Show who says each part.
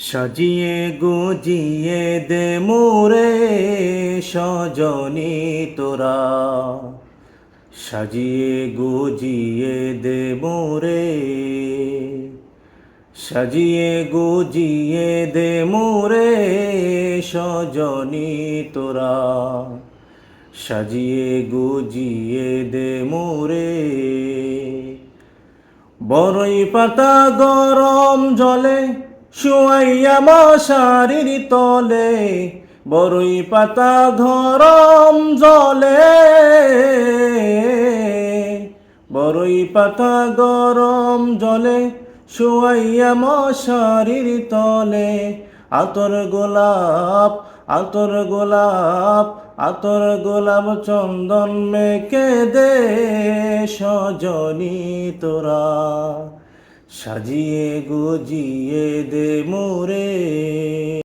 Speaker 1: সাজিয়ে গুজিয়ে দে মোরে সজনী তোরা, সাজিয়ে গুজিয়ে দে মোরে, সাজিয়ে গুজিয়ে দে মোরে সজনী তোরা, সাজিয়ে গুজিয়ে দে মোরে। বরই পাতা গরম জলে শুয়াইয়া মশারির তলে, বরই পাতা গরম জলে, বরই পাতা গরম জলে শুয়াইয়া মশারির তলে, আতর গোলাপ আতর গোলাপ আতর গোলাপ চন্দন মেখে দে সজনী তোরা, সাজিয়ে গুজিয়ে দে মোরে।